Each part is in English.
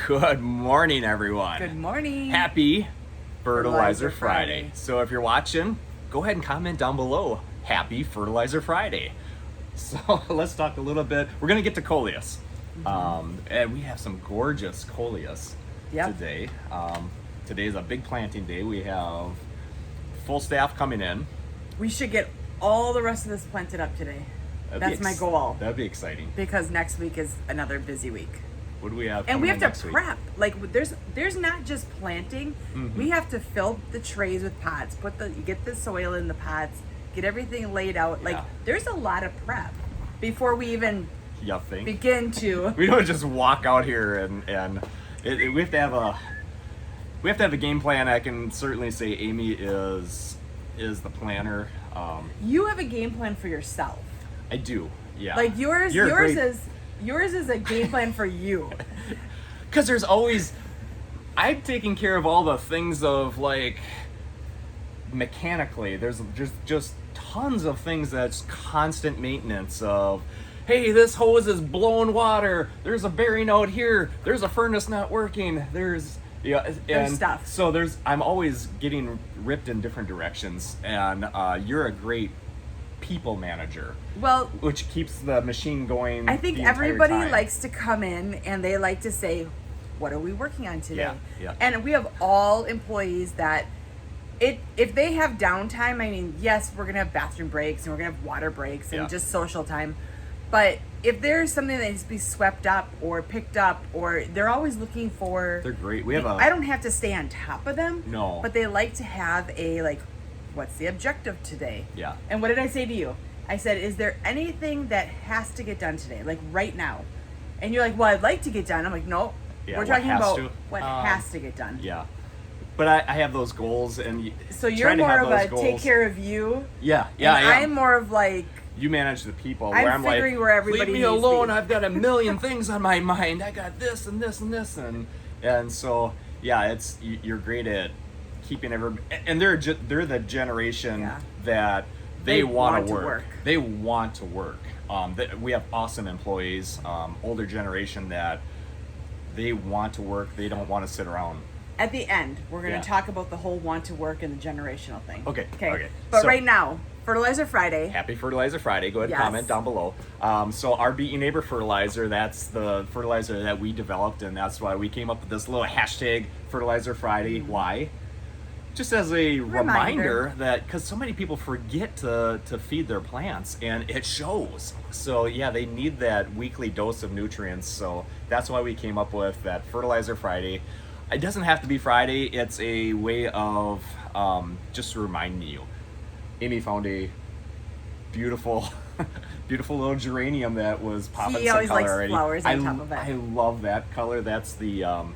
Good morning, everyone. Good morning. Happy Fertilizer Fertilizer Friday. Friday. So if you're watching, go ahead and comment down below. Happy Fertilizer Friday. So let's talk a little bit. We're going to get to Coleus. And we have some gorgeous Coleus today. Today's a big planting day. We have full staff coming in. We should get all the rest of this planted up today. That's my goal. That'd be exciting. Because next week is another busy week. What do we have? And we have to next week? prep. Like there's not just planting. We have to fill the trays with pots. Get the soil in the pots. Get everything laid out. Like there's a lot of prep before we even begin to. We don't just walk out here and we have to have a game plan. I can certainly say Amy is the planner. You have a game plan for yourself. I do. Yeah. Like yours is a game plan for you. Because there's always, I'm taking care of all the things of like mechanically. There's just tons of things that's constant maintenance of, hey, this hose is blowing water. There's a bearing out here. There's a furnace not working. There's stuff. So I'm always getting ripped in different directions, and you're a great people manager. Well, which keeps the machine going. I think the entire everybody time. likes to come in and they like to say, what are we working on today? Yeah. And we have all employees that if they have downtime, I mean, yes, we're gonna have bathroom breaks and we're gonna have water breaks and just social time. But if there's something that needs to be swept up or picked up, or they're always looking for, they're great. I don't have to stay on top of them. No. But they like to have what's the objective today? Yeah. And what did I say to you? I said, is there anything that has to get done today, like right now? And you're like, well, I'd like to get done. I'm like, no, we're talking about what has to get done. Yeah. But I have those goals, and so you're more of a take care of you. Yeah. And I'm more of like, you manage the people. I'm where I'm figuring like, where everybody leave me needs alone. to be. I've got a million things on my mind. I got this and this and this, and so you're great at keeping everybody. And they're the generation that they want to work. They want to work. We have awesome employees, older generation that they want to work. They don't want to sit around. At the end, we're going to talk about the whole want to work and the generational thing. Okay. But right now, Fertilizer Friday. Happy Fertilizer Friday. Go ahead and comment down below. So our Beat Your Neighbor fertilizer, that's the fertilizer that we developed, and that's why we came up with this little hashtag Fertilizer Friday. Why? Just as a reminder that, because so many people forget to feed their plants, and it shows. So they need that weekly dose of nutrients. So that's why we came up with that Fertilizer Friday. It doesn't have to be Friday. It's a way of just reminding you. Amy found a beautiful little geranium that was popping some color already. He always likes flowers on top of it. I love that color. That's the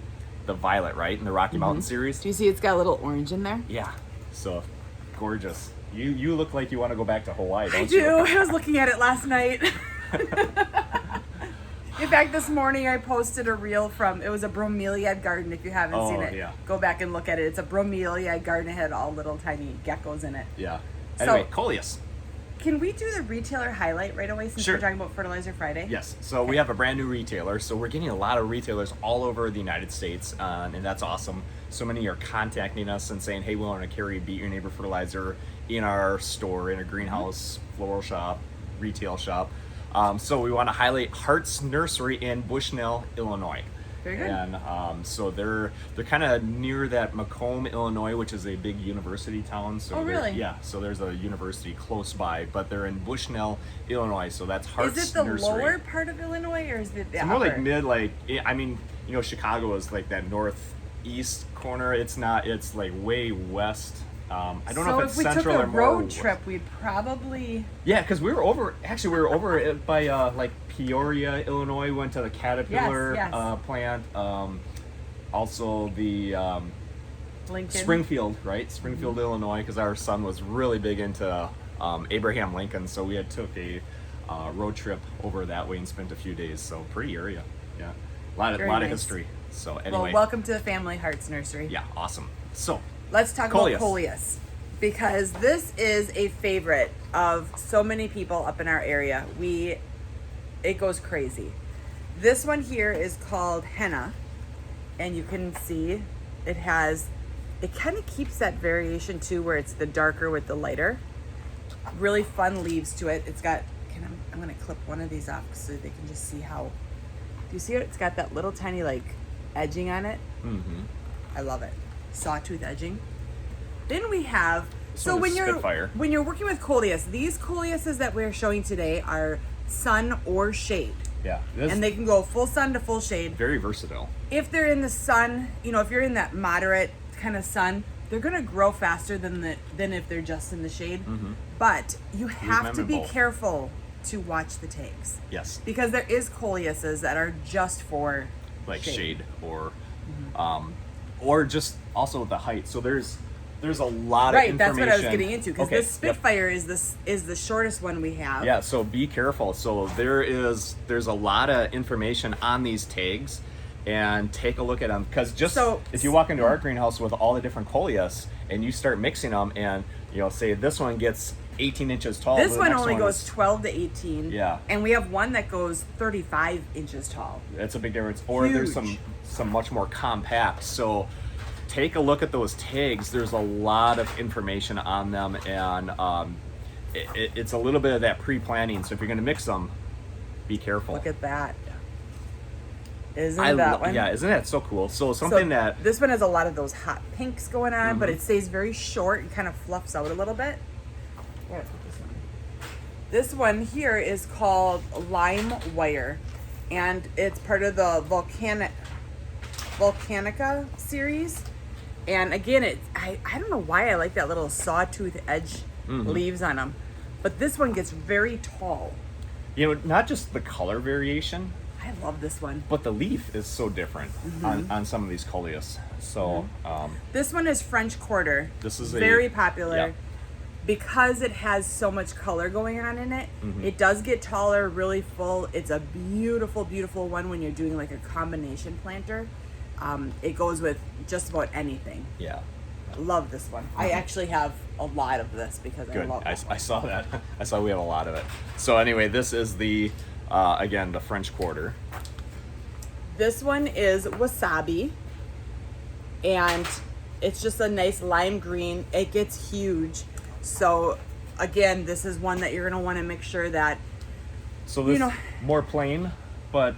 violet, right? In the Rocky Mountain series. Do you see it's got a little orange in there? Yeah. So gorgeous. You look like you want to go back to Hawaii, don't I you? do. I was looking at it last night. In fact, this morning I posted a reel it was a bromeliad garden. If you haven't seen it, go back and look at it. It's a bromeliad garden. It had all little tiny geckos in it. Yeah. Anyway, Coleus. Can we do the retailer highlight right away since we're talking about Fertilizer Friday? Yes. So we have a brand new retailer. So we're getting a lot of retailers all over the United States, and that's awesome. So many are contacting us and saying, hey, we want to carry Beat Your Neighbor fertilizer in our store, in a greenhouse, floral shop, retail shop. So we want to highlight Hart's Nursery in Bushnell, Illinois. Very good. And so they're kind of near that Macomb, Illinois, which is a big university town. So really? Yeah. So there's a university close by, but they're in Bushnell, Illinois. So that's Hart's Nursery. Is it the lower part of Illinois, or is it the upper? More like mid. Chicago is like that northeast corner. It's not. It's like way west. I don't know if it's central or more. So if we took a road trip, we'd probably... Yeah, because we were over by like Peoria, Illinois. We went to the Caterpillar plant. Also the Lincoln. Springfield, right? Springfield, Illinois, because our son was really big into Abraham Lincoln. So we took a road trip over that way and spent a few days. So pretty area. Yeah. A lot of history. So anyway. Well, welcome to the family, Hart's Nursery. Yeah, awesome. So... let's talk about Coleus, because this is a favorite of so many people up in our area. It goes crazy. This one here is called Henna, and you can see it kind of keeps that variation too, where it's the darker with the lighter. Really fun leaves to it. It's got, I'm going to clip one of these off so they can just see how, do you see it? It's got that little tiny like edging on it. Mm-hmm. I love it. Sawtooth edging. Then we have, So when Spitfire. you're working with Coleus, these Coleuses that we're showing today are sun or shade. Yeah. And they can go full sun to full shade. Very versatile. If they're in the sun, if you're in that moderate kind of sun, they're going to grow faster than if they're just in the shade. Mm-hmm. But you have to be both. careful to watch the tags. Yes. Because there is Coleuses that are just for Like shade or just also the height. So there's a lot of information. Right, that's what I was getting into, because Okay, this Spitfire is the shortest one we have. Yeah, so be careful. So there's a lot of information on these tags, and take a look at them, because if you walk into our greenhouse with all the different Coleus and you start mixing them, and say this one gets 18 inches tall. This the one next only goes is 12 to 18. Yeah. And we have one that goes 35 inches tall. That's a big difference. Or there's some much more compact. So take a look at those tags. There's a lot of information on them, and it's a little bit of that pre-planning. So if you're going to mix them, be careful. Look at that. Isn't that one? Yeah, isn't that so cool? So this one has a lot of those hot pinks going on, but it stays very short and kind of fluffs out a little bit. Where did I put this one? This one here is called Lime Wire, and it's part of the Volcanica series. And again, I don't know why I like that little sawtooth edge leaves on them, but this one gets very tall. Not just the color variation, I love this one. but the leaf is so different on some of these Coleus. So This one is French Quarter. This is very popular. Yeah. Because it has so much color going on in it. It does get taller, really full. It's a beautiful, beautiful one when you're doing like a combination planter. It goes with just about anything. Yeah. Love this one. I actually have a lot of this because Good. I love it. I saw that. I saw we have a lot of it. So anyway, this is the again, the French Quarter. This one is Wasabi, and it's just a nice lime green. It gets huge. So again, this is one that you're going to want to make sure that, So this more plain, but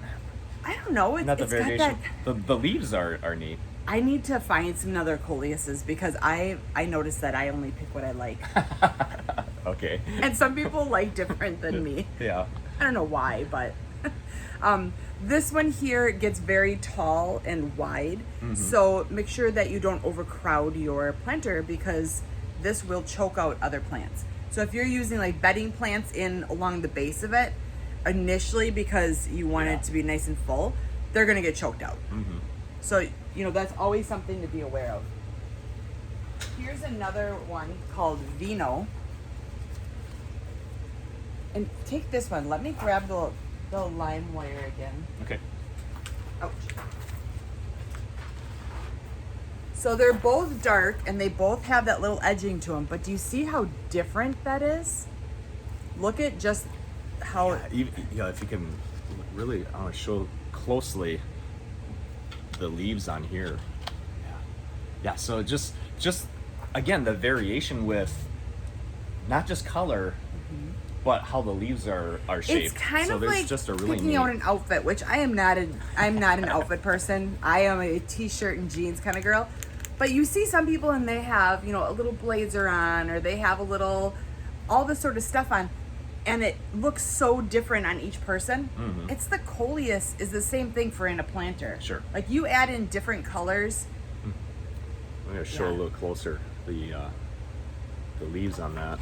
I don't know. not the it's got variation. that. The leaves are neat. I need to find some other Coleuses because I noticed that I only pick what I like. Okay. And some people like different than me. Yeah. I don't know why, but this one here gets very tall and wide. So make sure that you don't overcrowd your planter, because this will choke out other plants. So if you're using like bedding plants in along the base of it initially, because you want it to be nice and full, they're going to get choked out. So, that's always something to be aware of. Here's another one called Vino. And take this one. Let me grab the lime wire again. Okay. Ouch. So they're both dark and they both have that little edging to them, but do you see how different that is? Look at just how... If you can really show closely the leaves on here. Yeah, so just again, the variation with not just color, but how the leaves are shaped. It's kind so of there's like just a really picking neat... out an outfit, which I'm not an outfit person. I am a t-shirt and jeans kind of girl. But you see some people and they have, a little blazer on, or they have a little, all this sort of stuff on, and it looks so different on each person. It's the Coleus is the same thing for in a planter. Sure. Like you add in different colors. I'm going to show a little closer the leaves on that.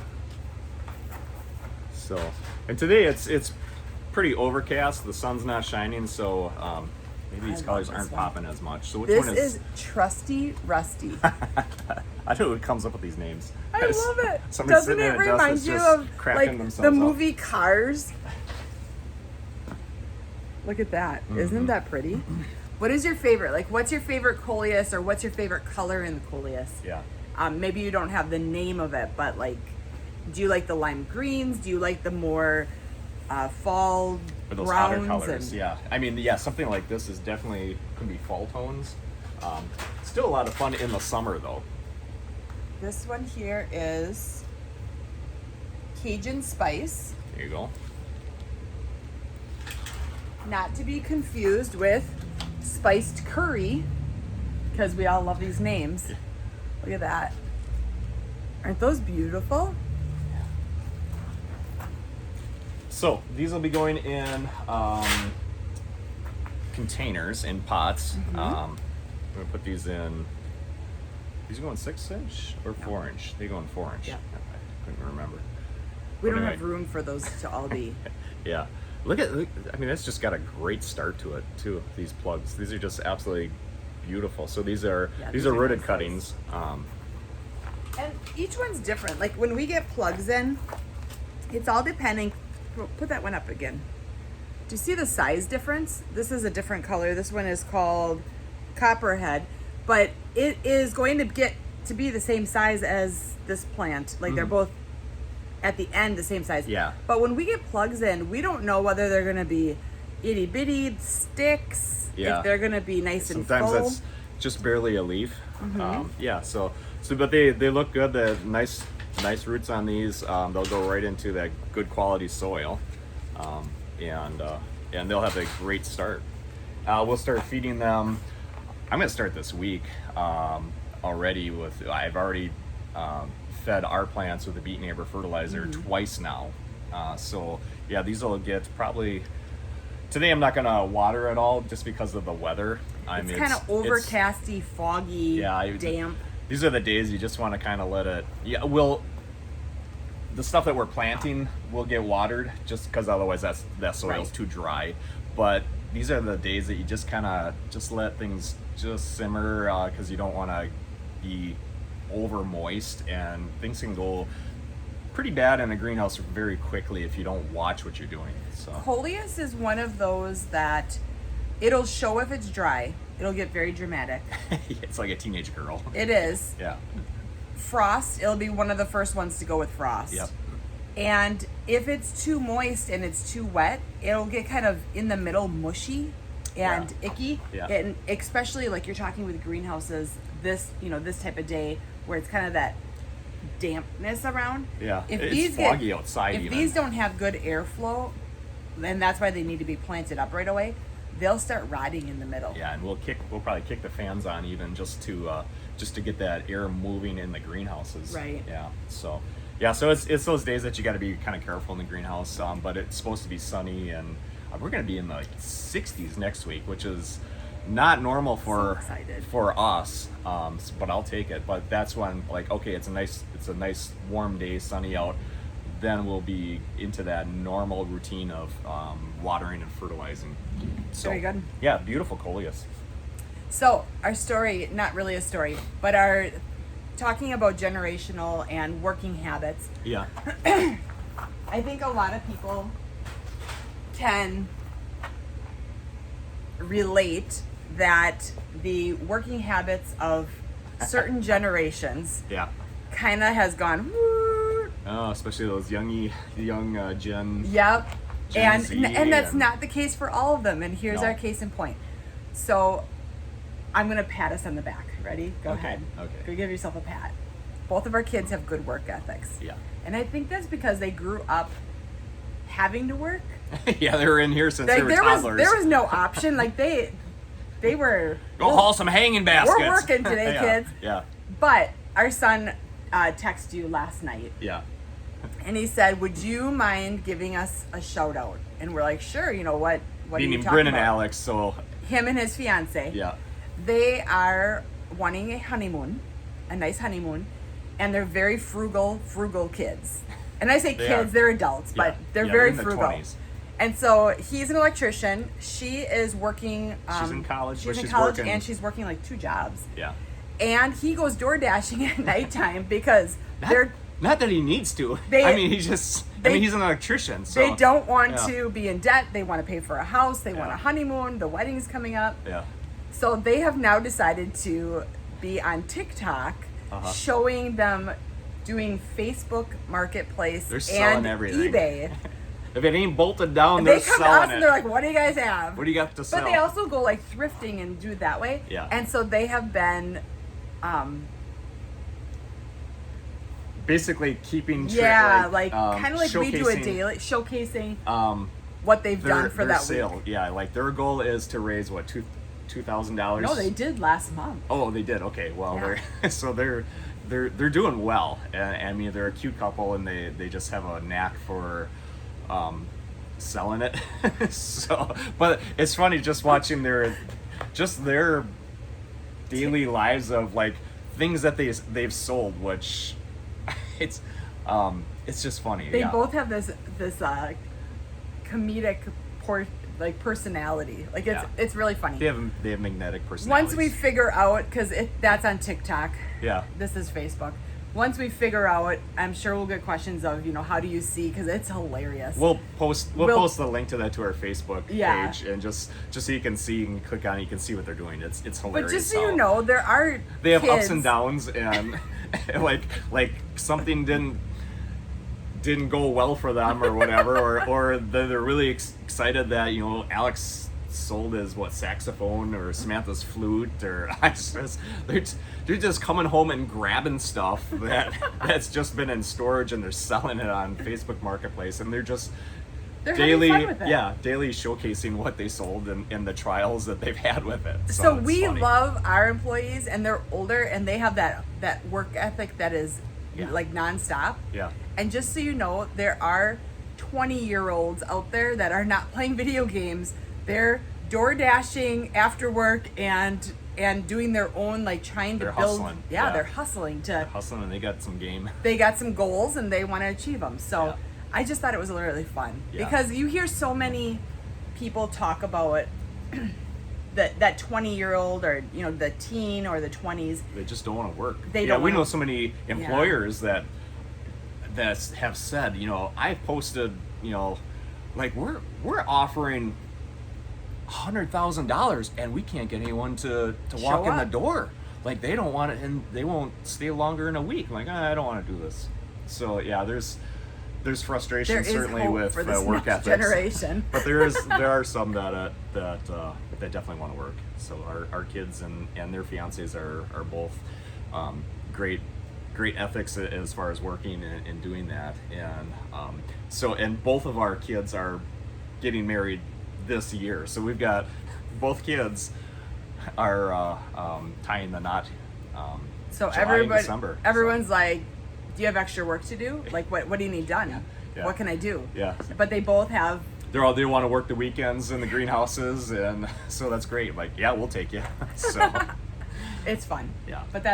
So, and today it's pretty overcast. The sun's not shining, so maybe these colors aren't popping as much. So which one is Trusty Rusty. I know who comes up with these names. I love it. Somebody's Doesn't sitting it at a desk remind that's you just of cracking like themselves the up. movie Cars? Look at that. Isn't that pretty? What is your favorite? Like, what's your favorite Coleus, or what's your favorite color in the Coleus? Yeah. Maybe you don't have the name of it, but like, do you like the lime greens? Do you like the more fall for those hotter browns colors. and- Yeah, I mean, yeah, something like this is definitely can be fall tones. Still a lot of fun in the summer though. This one here is Cajun Spice. There you go. Not to be confused with Spiced Curry, because we all love these names. Look at that. Aren't those beautiful? So these will be going in containers, in pots. I'm gonna put these in. These are going 6-inch or 4-inch? They go in 4-inch. Yeah. I couldn't remember. We don't Anyway. have room for those to all be. Yeah. Look, I mean, that's just got a great start to it too. These plugs. These are just absolutely beautiful. So these are Yeah, these these are are rooted nice cuttings. And each one's different. Like when we get plugs in, it's all depending. Put that one up again. Do you see the size difference? This is a different color. This one is called Copperhead, but it is going to get to be the same size as this plant. Like they're both at the end the same size. Yeah. But when we get plugs in, we don't know whether they're going to be itty bitty sticks. Yeah. If they're going to be nice Sometimes and full. that's just barely a leaf. Yeah. So but they look good. The nice roots on these. They'll go right into that good quality soil, and they'll have a great start. We'll start feeding them. I'm gonna start this week already. I've already fed our plants with the Beat Neighbor fertilizer twice now. So yeah, these will get probably. Today I'm not gonna water at all just because of the weather. It's kind of overcasty, foggy, damp. These are the days you just want to kind of let it. Yeah, the stuff that we're planting will get watered just because otherwise that soil's too dry. But these are the days that you just kind of just let things just simmer because you don't want to be over moist, and things can go pretty bad in a greenhouse very quickly if you don't watch what you're doing. So Coleus is one of those that it'll show if it's dry. It'll get very dramatic. it's like a teenage girl. It is. Yeah. Frost, it'll be one of the first ones to go with frost. Yep. And if it's too moist and it's too wet, it'll get kind of in the middle mushy and icky. Yeah. And especially like you're talking with greenhouses, this type of day where it's kind of that dampness around. Yeah. If It's these foggy outside if even. these don't have good airflow, then that's why they need to be planted up right away. They'll start rotting in the middle. Yeah, and we'll probably kick the fans on even just to get that air moving in the greenhouses. Right. Yeah. So it's those days that you got to be kind of careful in the greenhouse. But it's supposed to be sunny, and we're going to be in the 60s next week, which is not normal for us. But I'll take it. But that's when it's a nice warm day, sunny out. Then we'll be into that normal routine of watering and fertilizing. So, very good. Yeah, beautiful Coleus. So our story, not really a story, but our talking about generational and working habits. Yeah. I think a lot of people can relate that the working habits of certain generations Yeah. kind of has gone. Oh, especially those young Gen. Yep. Gen Z And that's and- not the case for all of them. And here's No. our case in point. So I'm going to pat us on the back. Ready? Go Okay, ahead. okay. Go give yourself a pat. Both of our kids have good work ethics. Yeah. And I think that's because they grew up having to work. Yeah, they were in here since Like they were there toddlers. was no option. Like they were. Go haul some hanging baskets. We're working today, Yeah, kids. Yeah. But our son texted you last night. Yeah. And he said, "Would you mind giving us a shout out?" And we're like, "Sure." You know what? What are you Meaning talking Bryn about? and Alex. So Him and his fiance. yeah. They are wanting a honeymoon, a nice honeymoon, and they're very frugal kids. And I say They kids, are. they're adults, but Yeah. they're Yeah, very in their frugal. 20s. And so he's an electrician. She is working. She's in college, but She's in she's college, working- and she's working like 2 jobs. Yeah. And he goes door dashing at nighttime because they're Not that he needs to. They- I mean, he's an electrician. So they don't want yeah. to be in debt. They want to pay for a house. They want Yeah. a honeymoon. The wedding's coming up. Yeah. So they have now decided to be on TikTok, showing them doing Facebook Marketplace They're selling and everything. eBay If it ain't bolted down, And they're they come to us selling and it. they're like, what do you guys have? What do you got to sell? But they also go like thrifting and do it that way. Yeah. And so they have been basically keeping kind of like we do a showcasing, daily showcasing what they've done for their that sale. week. Yeah, like their goal is to raise what $2,000. No, they did last month. Oh, they did. Okay, well, Yeah. they're doing well. And I mean, they're a cute couple, and they just have a knack for selling it. So, but it's funny just watching their daily lives of like things that they've sold, which it's just funny. They yeah. both have this comedic personality. Like it's really funny. They have magnetic personalities. Once we figure out, because that's on TikTok. Yeah. This is Facebook. Once we figure out, I'm sure we'll get questions of, how do you see? Because it's hilarious. We'll post the link to that to our Facebook page, and just so you can see, you can click on it, you can see what they're doing. It's hilarious. But just so you know, there are they have kids. ups and downs, and like something didn't go well for them or whatever, or they're really excited that Alex sold his saxophone or Samantha's flute, or they're just coming home and grabbing stuff that's just been in storage, and they're selling it on Facebook Marketplace, and they're daily having fun with it. daily showcasing what they sold and the trials that they've had with it. So it's we funny. love our employees, and they're older, and they have that work ethic that is like nonstop. Yeah. And just so you know, there are 20-year-olds out there that are not playing video games. They're door dashing after work and doing their own, trying to They're build. hustling. Yeah, they're hustling and they got some game. They got some goals and they want to achieve them. So Yeah. I just thought it was really fun Yeah. because you hear so many people talk about that 20-year-old or the teen or the 20s. They just don't want to work. They don't we wanna- know so many employers that have said, I've posted, like we're offering $100,000 and we can't get anyone to walk in the door. Like they don't want it, and they won't stay longer than a week. Like I don't want to do this. So yeah, there's frustration There is certainly hope with for this work next ethics. generation. But there are some that definitely want to work. So our kids and their fiancés are both great ethics as far as working and doing that. And both of our kids are getting married this year. So we've got both kids are tying the knot. So July and December. everyone's like, do you have extra work to do? Like what do you need done? Yeah. What can I do? Yeah. But they both have. They want to work the weekends in the greenhouses, and so that's great. Like, yeah, we'll take you. So It's fun. Yeah. But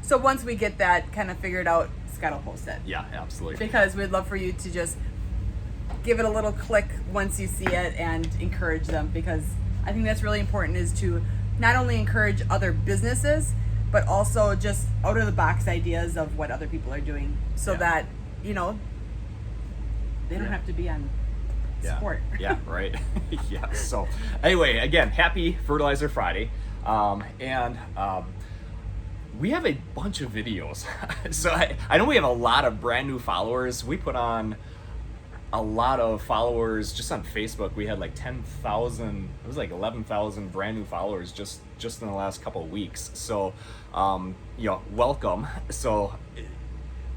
so once we get that kind of figured out, Scott will post it. yeah, absolutely. Because we'd love for you to just give it a little click once you see it and encourage them, because I think that's really important, is to not only encourage other businesses, but also just out of the box ideas of what other people are doing, so that, they don't have to be on sport. Yeah, right. Yeah. So anyway, again, happy Fertilizer Friday. We have a bunch of videos. So I know we have a lot of brand new followers. We put on a lot of followers just on Facebook. We had like 10,000, it was like 11,000 brand new followers just in the last couple of weeks. So, welcome. So,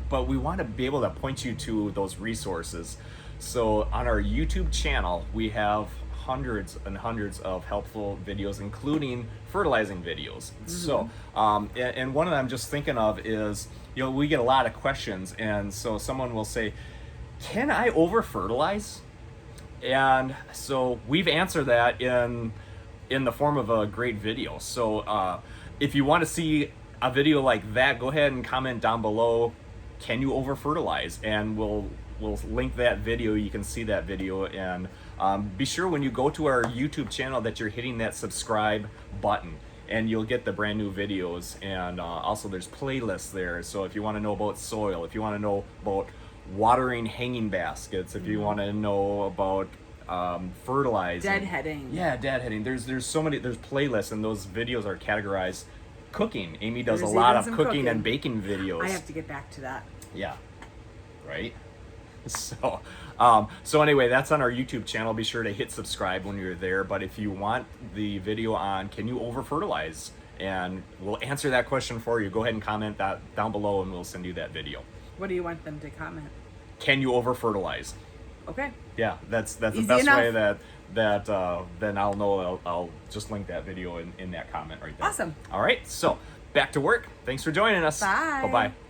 but we want to be able to point you to those resources. So on our YouTube channel, we have hundreds and hundreds of helpful videos, including fertilizing videos. Mm-hmm. So, and one of them I'm just thinking of is, we get a lot of questions, and so someone will say, can I over fertilize? And so we've answered that in the form of a great video. So if you want to see a video like that, go ahead and comment down below, can you over fertilize? And we'll link that video. You can see that video, and be sure when you go to our YouTube channel that you're hitting that subscribe button, and you'll get the brand new videos. And also there's playlists there. So if you want to know about soil, if you want to know about watering hanging baskets, if you want to know about fertilizing, Deadheading. Yeah, deadheading. There's so many. There's playlists, and those videos are categorized. Cooking. Amy does There's a lot even of some cooking and baking videos. I have to get back to that. Yeah. Right. So anyway, that's on our YouTube channel. Be sure to hit subscribe when you're there. But if you want the video on can you over fertilize, and we'll answer that question for you, go ahead and comment that down below and we'll send you that video. What do you want them to comment? Can you over fertilize? Okay. Yeah, that's the Easy best enough. way that then I'll know. I'll just link that video in that comment right there. Awesome. All right, so back to work. Thanks for joining us. Bye. Bye-bye.